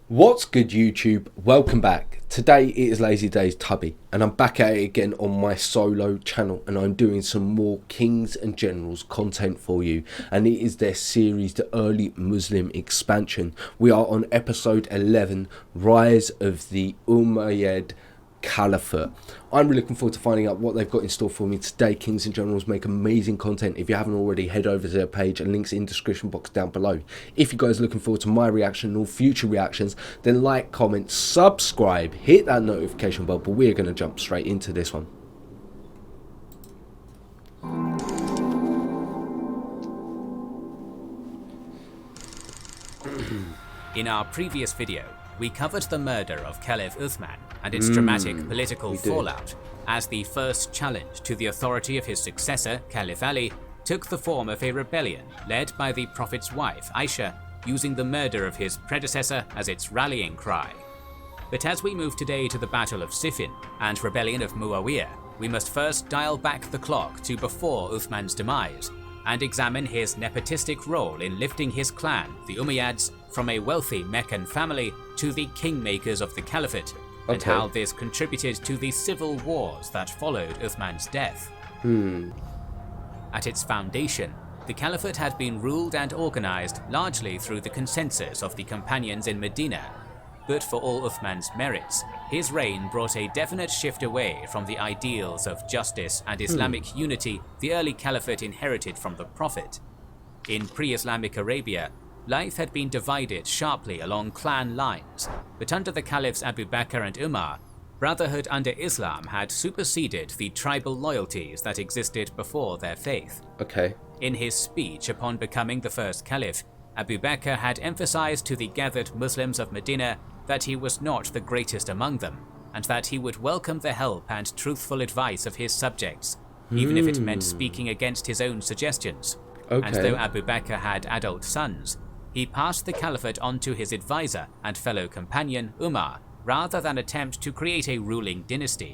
What's good, YouTube? Welcome back. Today it is Lazy Daze Tubby and I'm back at it again on my solo channel, and I'm doing some more Kings and Generals content for you, and it is their series, the early Muslim expansion. We are on episode 11, Rise of the Umayyad Caliphate. I'm really looking forward to finding out what they've got in store for me today. Kings and Generals make amazing content. If you haven't already, head over to their page and links in the description box down below. If you guys are looking forward to my reaction and all future reactions, then like, comment, subscribe, hit that notification bell. But we're going to jump straight into this one. In our previous video, we covered the murder of Caliph Uthman and its dramatic political fallout, as the first challenge to the authority of his successor, Caliph Ali, took the form of a rebellion led by the Prophet's wife, Aisha, using the murder of his predecessor as its rallying cry. But as we move today to the Battle of Siffin and rebellion of Muawiya, we must first dial back the clock to before Uthman's demise and examine his nepotistic role in lifting his clan, the Umayyads, from a wealthy Meccan family to the kingmakers of the Caliphate, and how this contributed to the civil wars that followed Uthman's death. At its foundation, the Caliphate had been ruled and organized largely through the consensus of the companions in Medina. But for all Uthman's merits, his reign brought a definite shift away from the ideals of justice and Islamic unity the early Caliphate inherited from the Prophet. In pre-Islamic Arabia, life had been divided sharply along clan lines, but under the Caliphs Abu Bakr and Umar, brotherhood under Islam had superseded the tribal loyalties that existed before their faith. In his speech upon becoming the first Caliph, Abu Bakr had emphasized to the gathered Muslims of Medina that he was not the greatest among them, and that he would welcome the help and truthful advice of his subjects, even if it meant speaking against his own suggestions. And though Abu Bakr had adult sons, he passed the caliphate on to his advisor and fellow companion Umar, rather than attempt to create a ruling dynasty.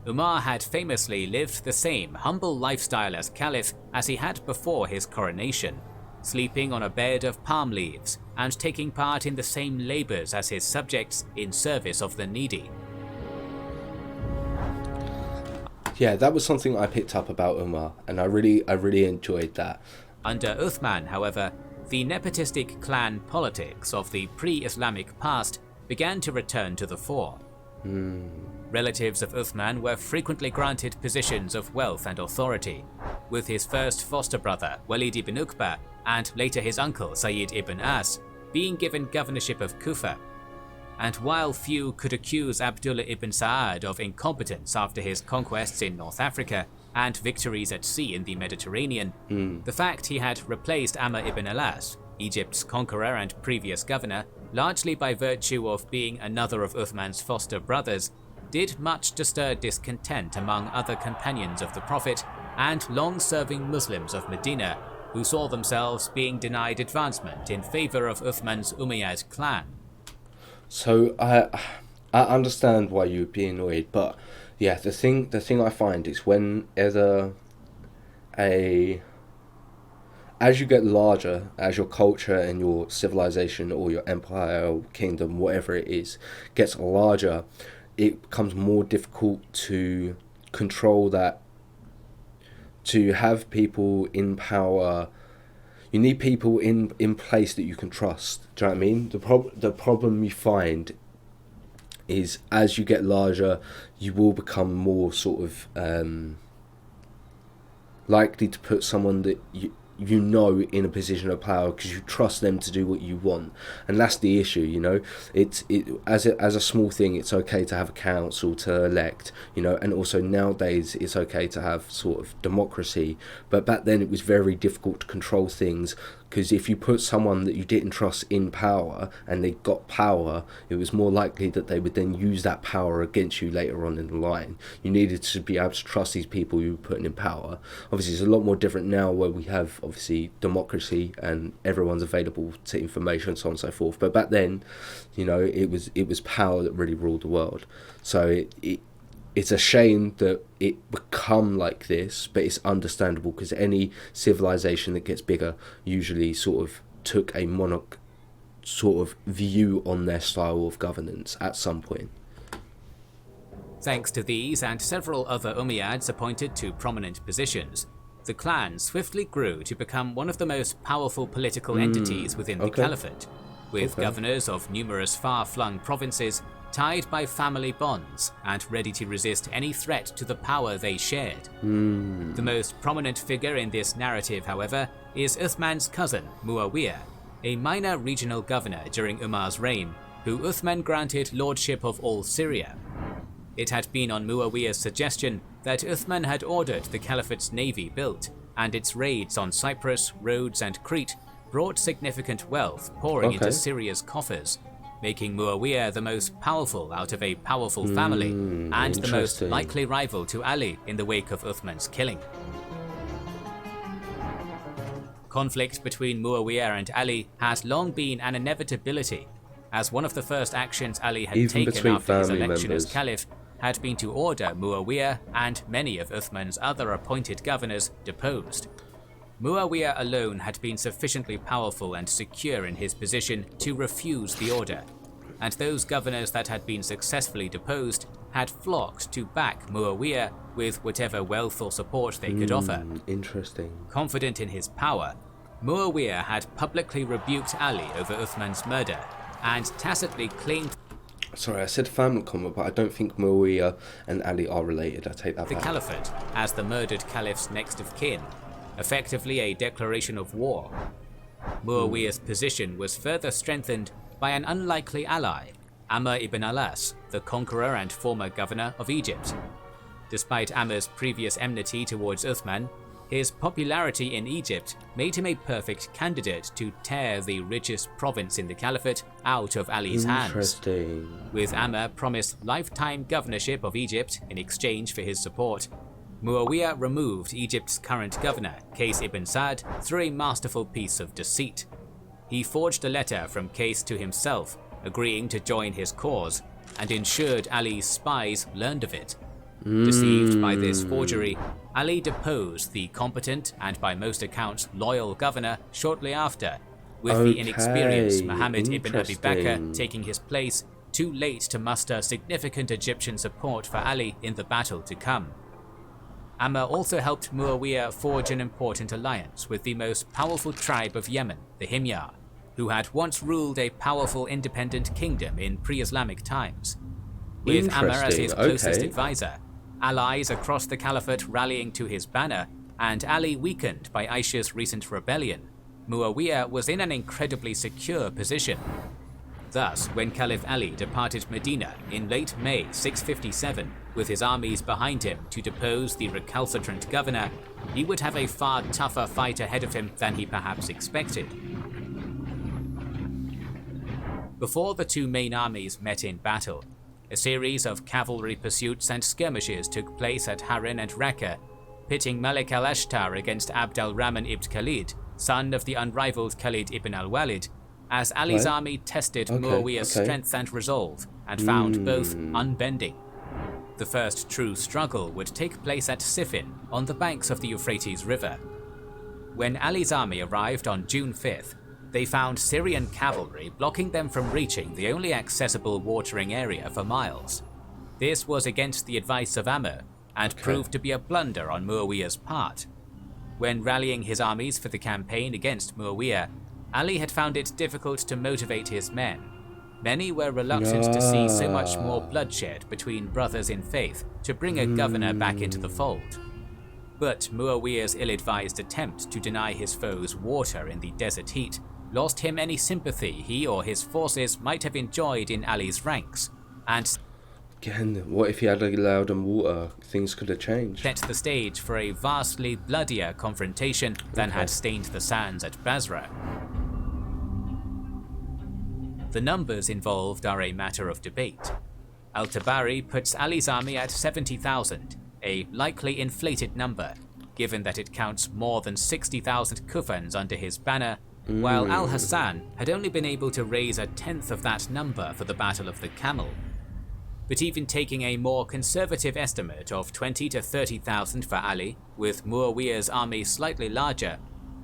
Umar had famously lived the same humble lifestyle as caliph as he had before his coronation, sleeping on a bed of palm leaves and taking part in the same labors as his subjects in service of the needy. Yeah, that was something I picked up about Umar, and I really enjoyed that. Under Uthman, however, the nepotistic clan politics of the pre-Islamic past began to return to the fore. Relatives of Uthman were frequently granted positions of wealth and authority, with his first foster brother Walid ibn Uqba and later his uncle Sayyid ibn As being given governorship of Kufa. And while few could accuse Abdullah ibn Sa'ad of incompetence after his conquests in North Africa and victories at sea in the Mediterranean, the fact he had replaced Amr ibn Alas, Egypt's conqueror and previous governor, largely by virtue of being another of Uthman's foster brothers, did much to stir discontent among other companions of the Prophet and long-serving Muslims of Medina, who saw themselves being denied advancement in favor of Uthman's Umayyad clan. So I understand why you'd be annoyed, but yeah, the thing I find is whenever as you get larger, as your culture and your civilization or your empire or kingdom, whatever it is, gets larger, it becomes more difficult to control that, to have people in power. You need people in place that you can trust. Do you know what I mean? The problem you find is as you get larger, you will become more sort of likely to put someone that you know in a position of power because you trust them to do what you want, and that's the issue. You know, as a small thing, it's okay to have a council to elect, you know, and also nowadays it's okay to have sort of democracy, but back then it was very difficult to control things, because if you put someone that you didn't trust in power and they got power, it was more likely that they would then use that power against you later on in the line. You needed to be able to trust these people you were putting in power. Obviously it's a lot more different now, where we have obviously democracy and everyone's available to information, so on and so forth, but back then, you know, it was power that really ruled the world. So it's a shame that it become like this, but it's understandable, because any civilization that gets bigger usually sort of took a monarch sort of view on their style of governance at some point. Thanks to these and several other Umayyads appointed to prominent positions, the clan swiftly grew to become one of the most powerful political entities within the Caliphate, with governors of numerous far-flung provinces tied by family bonds and ready to resist any threat to the power they shared. The most prominent figure in this narrative, however, is Uthman's cousin, Muawiya, a minor regional governor during Umar's reign, who Uthman granted lordship of all Syria. It had been on Muawiya's suggestion that Uthman had ordered the Caliphate's navy built, and its raids on Cyprus, Rhodes and Crete brought significant wealth pouring into Syria's coffers, making Muawiya the most powerful out of a powerful family and the most likely rival to Ali in the wake of Uthman's killing. Conflict between Muawiya and Ali had long been an inevitability, as one of the first actions Ali had taken after his election as Caliph had been to order Muawiya and many of Uthman's other appointed governors deposed. Muawiya alone had been sufficiently powerful and secure in his position to refuse the order, and those governors that had been successfully deposed had flocked to back Muawiya with whatever wealth or support they could offer. Interesting. Confident in his power, Muawiya had publicly rebuked Ali over Uthman's murder and tacitly claimed Sorry, I said family comment, but I don't think Muawiya and Ali are related. I take that back. The Caliphate as the murdered Caliph's next of kin, effectively a declaration of war. Muawiya's position was further strengthened by an unlikely ally, Amr ibn al-As, the conqueror and former governor of Egypt. Despite Amr's previous enmity towards Uthman, his popularity in Egypt made him a perfect candidate to tear the richest province in the Caliphate out of Ali's hands. With Amr promised lifetime governorship of Egypt in exchange for his support, Muawiya removed Egypt's current governor, Qais ibn Sa'd, through a masterful piece of deceit. He forged a letter from Qais to himself, agreeing to join his cause, and ensured Ali's spies learned of it. Deceived by this forgery, Ali deposed the competent and by most accounts loyal governor shortly after, with the inexperienced Muhammad ibn Abi Bakr taking his place, too late to muster significant Egyptian support for Ali in the battle to come. Amr also helped Muawiya forge an important alliance with the most powerful tribe of Yemen, the Himyar, who had once ruled a powerful independent kingdom in pre-Islamic times. With Amr as his closest advisor, allies across the Caliphate rallying to his banner, and Ali weakened by Aisha's recent rebellion, Muawiya was in an incredibly secure position. Thus, when Caliph Ali departed Medina in late May 657 with his armies behind him to depose the recalcitrant governor, he would have a far tougher fight ahead of him than he perhaps expected. Before the two main armies met in battle, a series of cavalry pursuits and skirmishes took place at Harin and Raqqa, pitting Malik al-Ashtar against Abd al-Rahman ibn Khalid, son of the unrivaled Khalid ibn al-Walid, as Ali's army tested Muawiya's strength and resolve, and found both unbending. The first true struggle would take place at Siffin, on the banks of the Euphrates River. When Ali's army arrived on June 5th, they found Syrian cavalry blocking them from reaching the only accessible watering area for miles. This was against the advice of Amr, and proved to be a blunder on Muawiya's part. When rallying his armies for the campaign against Muawiya, Ali had found it difficult to motivate his men. Many were reluctant to see so much more bloodshed between brothers in faith to bring a governor back into the fold. But Muawiya's ill-advised attempt to deny his foes water in the desert heat lost him any sympathy he or his forces might have enjoyed in Ali's ranks, and again, what if he had allowed them water? Things could have changed. Set the stage for a vastly bloodier confrontation than had stained the sands at Basra. The numbers involved are a matter of debate. Al-Tabari puts Ali's army at 70,000, a likely inflated number, given that it counts more than 60,000 Kufans under his banner, while Al-Hassan had only been able to raise a tenth of that number for the Battle of the Camel. But even taking a more conservative estimate of 20 to 30,000 for Ali, with Muawiya's army slightly larger,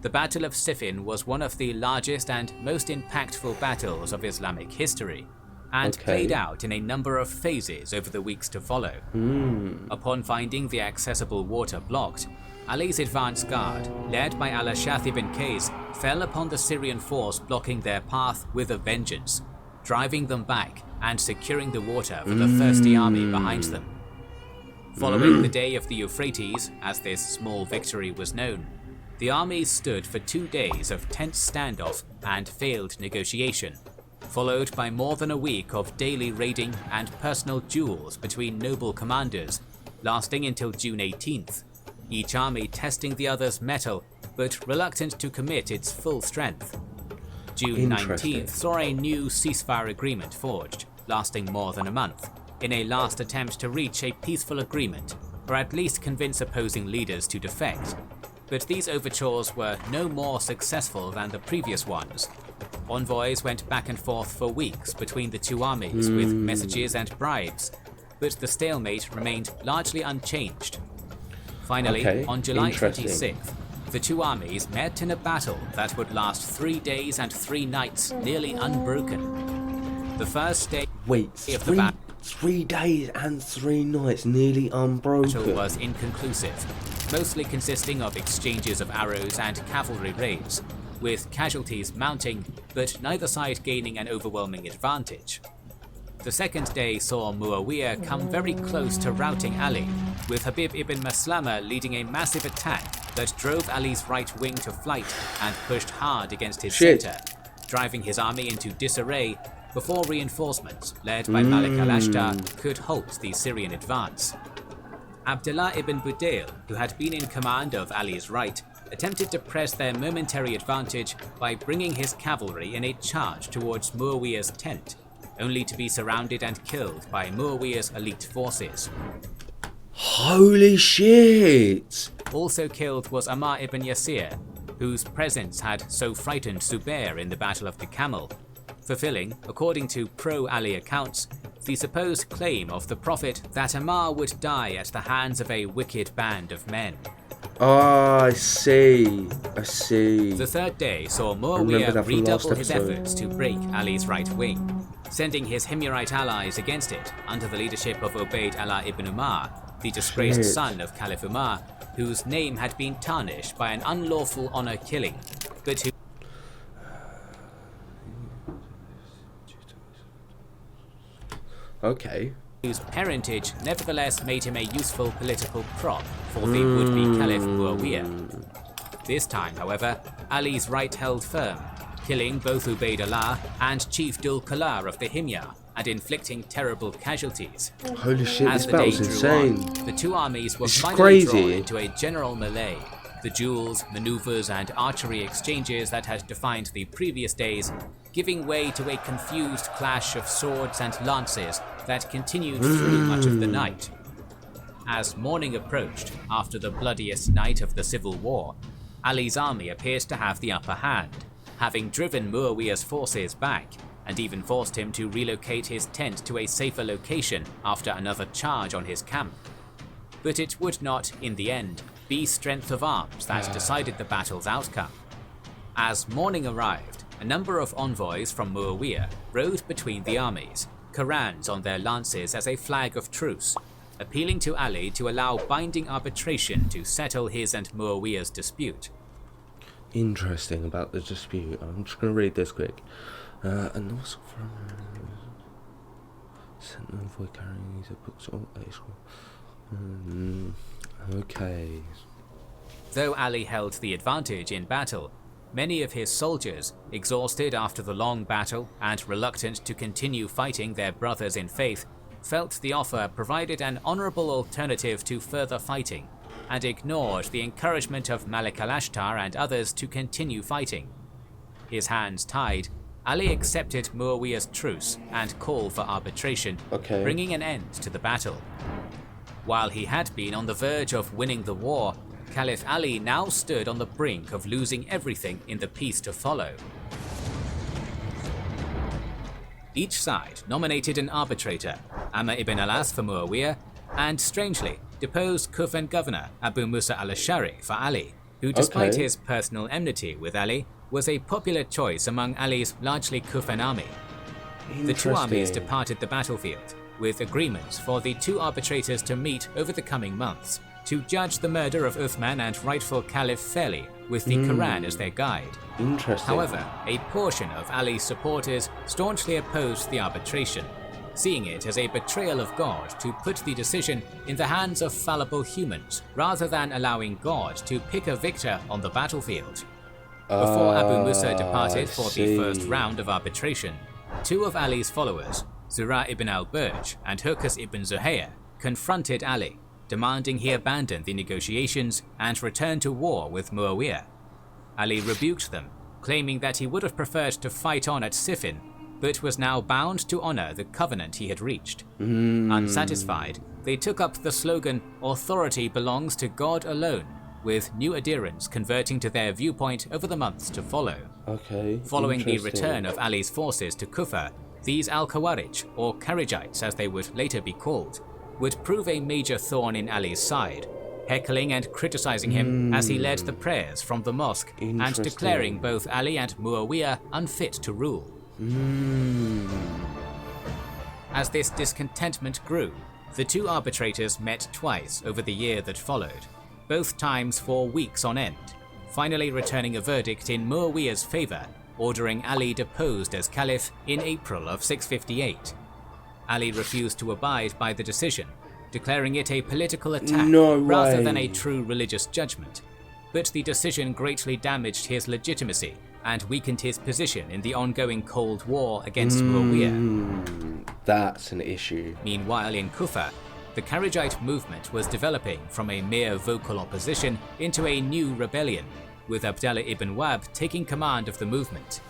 The Battle of Siffin was one of the largest and most impactful battles of Islamic history, and played out in a number of phases over the weeks to follow. Upon finding the accessible water blocked, Ali's advance guard, led by al-Ash'ath ibn Qais, fell upon the Syrian force blocking their path with a vengeance, driving them back and securing the water for the thirsty army behind them. Following the Day of the Euphrates, as this small victory was known, the armies stood for 2 days of tense standoff and failed negotiation, followed by more than a week of daily raiding and personal duels between noble commanders, lasting until June 18th, each army testing the other's mettle but reluctant to commit its full strength. June 19th saw a new ceasefire agreement forged, lasting more than a month, in a last attempt to reach a peaceful agreement, or at least convince opposing leaders to defect. But these overtures were no more successful than the previous ones. Envoys went back and forth for weeks between the two armies with messages and bribes, but the stalemate remained largely unchanged. Finally, on July 26th, the two armies met in a battle that would last 3 days and 3 nights, nearly unbroken. The first day of the battle 3 days and 3 nights, nearly unbroken, was inconclusive, mostly consisting of exchanges of arrows and cavalry raids, with casualties mounting, but neither side gaining an overwhelming advantage. The second day saw Muawiya come very close to routing Ali, with Habib ibn Maslama leading a massive attack that drove Ali's right wing to flight and pushed hard against his center, driving his army into disarray before reinforcements led by Malik al-Ashtar could halt the Syrian advance. Abdullah ibn Budayl, who had been in command of Ali's right, attempted to press their momentary advantage by bringing his cavalry in a charge towards Muawiya's tent, only to be surrounded and killed by Muawiya's elite forces. Holy shit! Also killed was Ammar ibn Yasir, whose presence had so frightened Zubair in the Battle of the Camel, fulfilling, according to pro-Ali accounts, the supposed claim of the Prophet that Ammar would die at the hands of a wicked band of men. Oh, I see. The third day saw Muawiya redouble his efforts to break Ali's right wing, sending his Himyarite allies against it under the leadership of Ubayd Allah ibn Umar, the disgraced son of Caliph Umar, whose name had been tarnished by an unlawful honor killing, but who whose parentage nevertheless made him a useful political prop for the would-be Caliph Muawiya. This time, however, Ali's right held firm, killing both Ubayd Allah and Chief Dul Qalar of the Himyar and inflicting terrible casualties. Holy shit, As this the day battle's drew insane. on, the two armies were This is finally drawn crazy. into a general melee. The duels, maneuvers and archery exchanges that had defined the previous days giving way to a confused clash of swords and lances that continued through much of the night. As morning approached, after the bloodiest night of the civil war, Ali's army appears to have the upper hand, having driven Muawiya's forces back and even forced him to relocate his tent to a safer location after another charge on his camp. But it would not, in the end, be strength of arms that decided the battle's outcome. As morning arrived, a number of envoys from Muawiya rode between the armies, Qurans on their lances as a flag of truce, appealing to Ali to allow binding arbitration to settle his and Muawiya's dispute. Interesting about the dispute. I'm just going to read this quick. And also from sent an envoy carrying these books. Okay. Though Ali held the advantage in battle, many of his soldiers, exhausted after the long battle and reluctant to continue fighting their brothers in faith, felt the offer provided an honourable alternative to further fighting, and ignored the encouragement of Malik al-Ashtar and others to continue fighting. His hands tied, Ali accepted Muawiya's truce and call for arbitration, bringing an end to the battle. While he had been on the verge of winning the war, Caliph Ali now stood on the brink of losing everything in the peace to follow. Each side nominated an arbitrator, Amr ibn al-As for Muawiya, and strangely, deposed Kufan governor Abu Musa al-Ashari for Ali, who despite Okay. his personal enmity with Ali, was a popular choice among Ali's largely Kufan army. The two armies Interesting. departed the battlefield, with agreements for the two arbitrators to meet over the coming months, to judge the murder of Uthman and rightful Caliph fairly, with the Quran as their guide. Interesting. However, a portion of Ali's supporters staunchly opposed the arbitration, seeing it as a betrayal of God to put the decision in the hands of fallible humans rather than allowing God to pick a victor on the battlefield. Before Abu Musa departed for the first round of arbitration, two of Ali's followers, Zura ibn al-Burj and Hurkas ibn Zuhayr, confronted Ali, demanding he abandon the negotiations and return to war with Muawiya. Ali rebuked them, claiming that he would have preferred to fight on at Siffin, but was now bound to honor the covenant he had reached. Unsatisfied, they took up the slogan, "Authority belongs to God alone," with new adherents converting to their viewpoint over the months to follow. Okay. Following the return of Ali's forces to Kufa, these Al-Khawarij, or Kharijites as they would later be called, would prove a major thorn in Ali's side, heckling and criticizing him as he led the prayers from the mosque and declaring both Ali and Muawiya unfit to rule. As this discontentment grew, the two arbitrators met twice over the year that followed, both times for weeks on end, finally returning a verdict in Muawiya's favor, ordering Ali deposed as Caliph in April of 658. Ali refused to abide by the decision, declaring it a political attack rather than a true religious judgment. But the decision greatly damaged his legitimacy and weakened his position in the ongoing Cold War against Muawiya. That's an issue. Meanwhile, in Kufa, the Kharijite movement was developing from a mere vocal opposition into a new rebellion, with Abdallah ibn Wahb taking command of the movement.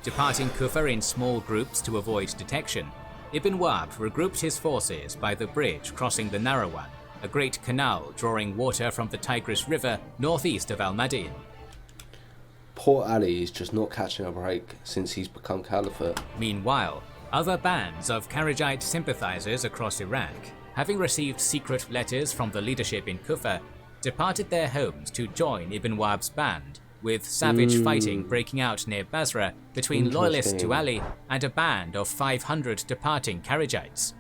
Departing Kufa in small groups to avoid detection, Ibn Wahb regrouped his forces by the bridge crossing the Narawan, a great canal drawing water from the Tigris River northeast of Al-Madain. Poor Ali is just not catching a break since he's become caliphate. Meanwhile, other bands of Kharijite sympathizers across Iraq, having received secret letters from the leadership in Kufa, departed their homes to join Ibn Wahb's band, with savage fighting breaking out near Basra between loyalists to Ali and a band of 500 departing Kharijites.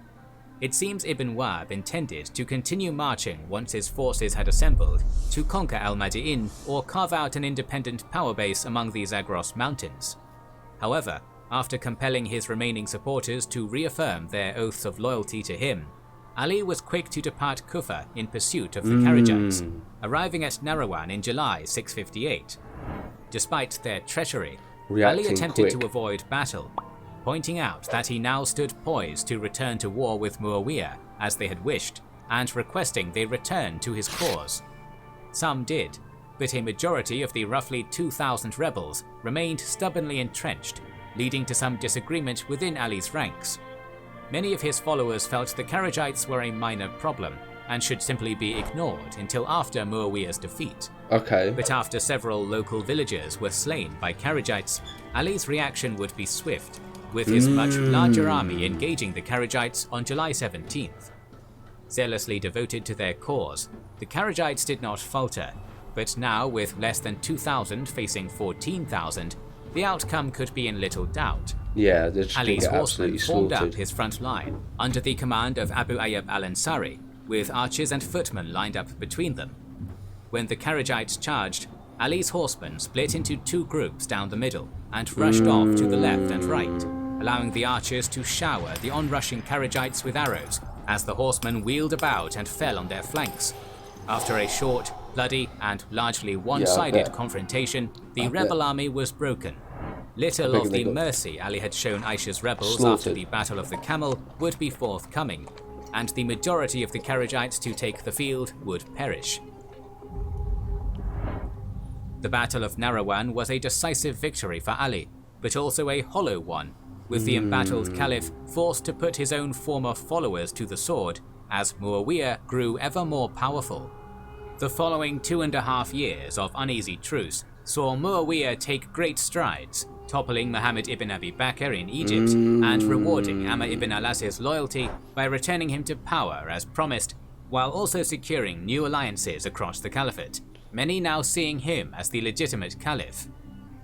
It seems Ibn Wahb intended to continue marching once his forces had assembled to conquer Al-Madain or carve out an independent power base among the Zagros mountains. However, after compelling his remaining supporters to reaffirm their oaths of loyalty to him, Ali was quick to depart Kufa in pursuit of the Kharijites, arriving at Narawan in July 658. Despite their treachery, Ali attempted to avoid battle, pointing out that he now stood poised to return to war with Muawiya as they had wished, and requesting they return to his cause. Some did, but a majority of the roughly 2,000 rebels remained stubbornly entrenched, leading to some disagreement within Ali's ranks. Many of his followers felt the Kharijites were a minor problem and should simply be ignored until after Muawiya's defeat. But after several local villagers were slain by Kharijites, Ali's reaction would be swift, with his much larger army engaging the Kharijites on July 17th. Zealously devoted to their cause, the Kharijites did not falter, but now with less than 2,000 facing 14,000, the outcome could be in little doubt. Yeah, they're just Ali's horsemen formed up slaughtered. his front line under the command of Abu Ayyub al-Ansari, with archers and footmen lined up between them. When the Kharijites charged, Ali's horsemen split into two groups down the middle and rushed off to the left and right, allowing the archers to shower the onrushing Kharijites with arrows as the horsemen wheeled about and fell on their flanks. After a short, bloody and largely one-sided confrontation, the rebel army was broken. Little of the mercy Ali had shown Aisha's rebels after the Battle of the Camel would be forthcoming, and the majority of the Kharijites to take the field would perish. The Battle of Narawan was a decisive victory for Ali, but also a hollow one, with the embattled Caliph forced to put his own former followers to the sword as Muawiya grew ever more powerful. The following 2.5 years of uneasy truce saw Muawiya take great strides, toppling Muhammad ibn Abi Bakr in Egypt and rewarding Amr ibn al-As's loyalty by returning him to power as promised, while also securing new alliances across the Caliphate. many now seeing him as the legitimate caliph.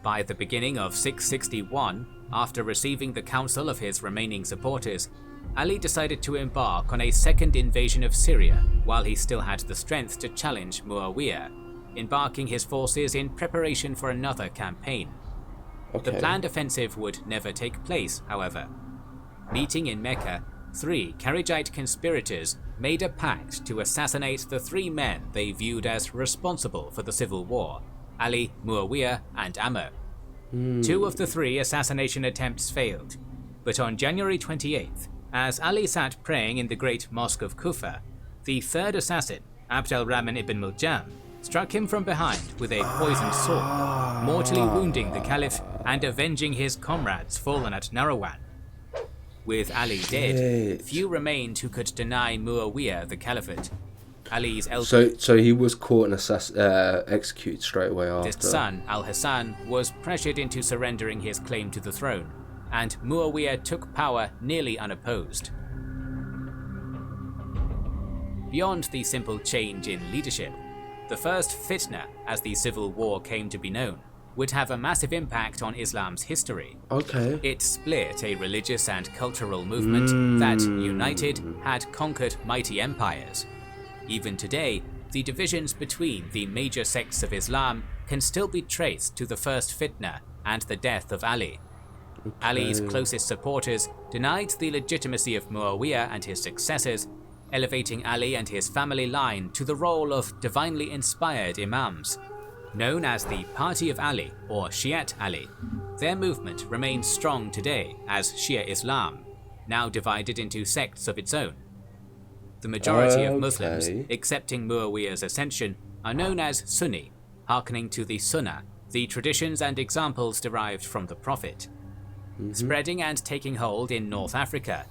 By the beginning of 661, after receiving the counsel of his remaining supporters, Ali decided to embark on a second invasion of Syria while he still had the strength to challenge Muawiya, embarking his forces in preparation for another campaign. Okay. The planned offensive would never take place, however. Meeting in Mecca, 3 Kharijite conspirators made a pact to assassinate the 3 men they viewed as responsible for the civil war: Ali, Muawiya, and Amr. 2 of the 3 assassination attempts failed, but on January 28th, as Ali sat praying in the great mosque of Kufa, the 3rd assassin, Abd al-Rahman ibn Muljam, struck him from behind with a poisoned sword, mortally wounding the caliph and avenging his comrades fallen at Narawan. With Ali dead, few remained who could deny Muawiya the caliphate. Ali's eldest So he was caught and executed straight away after. son, Al-Hassan, was pressured into surrendering his claim to the throne, and Muawiya took power nearly unopposed. Beyond the simple change in leadership, the first Fitna, as the civil war came to be known, would have a massive impact on Islam's history. Okay. It split a religious and cultural movement that, united, had conquered mighty empires. Even today, the divisions between the major sects of Islam can still be traced to the first Fitna and the death of Ali. Ali's closest supporters denied the legitimacy of Muawiya and his successors, elevating Ali and his family line to the role of divinely inspired imams. Known as the Party of Ali or Shi'at Ali, their movement remains strong today as Shia Islam, now divided into sects of its own. The majority of Muslims accepting Muawiya's ascension are known as Sunni, hearkening to the Sunnah, the traditions and examples derived from the Prophet. Spreading and taking hold in North Africa,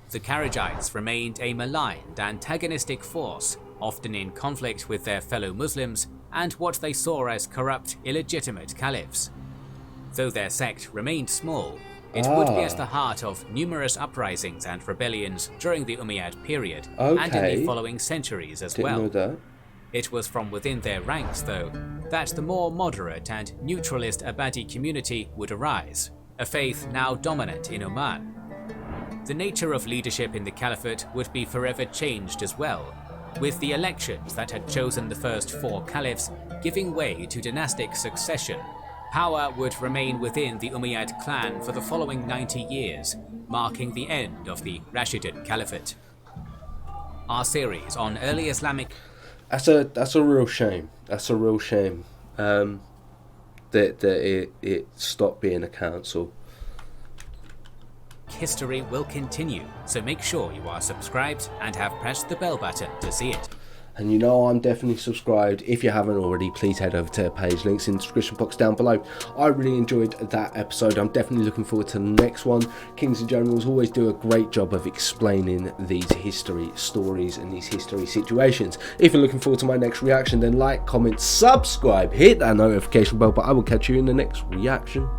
the Kharijites remained a maligned, antagonistic force, often in conflict with their fellow Muslims and what they saw as corrupt, illegitimate caliphs. Though their sect remained small, it would be at the heart of numerous uprisings and rebellions during the Umayyad period and in the following centuries as well. Know that. It was from within their ranks, though, that the more moderate and neutralist Abadi community would arise, a faith now dominant in Oman. The nature of leadership in the caliphate would be forever changed as well, with the elections that had chosen the first 4 caliphs giving way to dynastic succession. Power would remain within the Umayyad clan for the following 90 years, marking the end of the Rashidun Caliphate. Our series on early Islamic... That's a real shame. That's a real shame that it stopped being a council. History will continue, so make sure you are subscribed and have pressed the bell button to see it. And you know I'm definitely subscribed. If you haven't already, please head over to the page, links in the description box down below. I really enjoyed that episode. I'm definitely looking forward to the next one. Kings and Generals always do a great job of explaining these history stories and these history situations. If you're looking forward to my next reaction, then like, comment, subscribe, hit that notification bell, but I will catch you in the next reaction.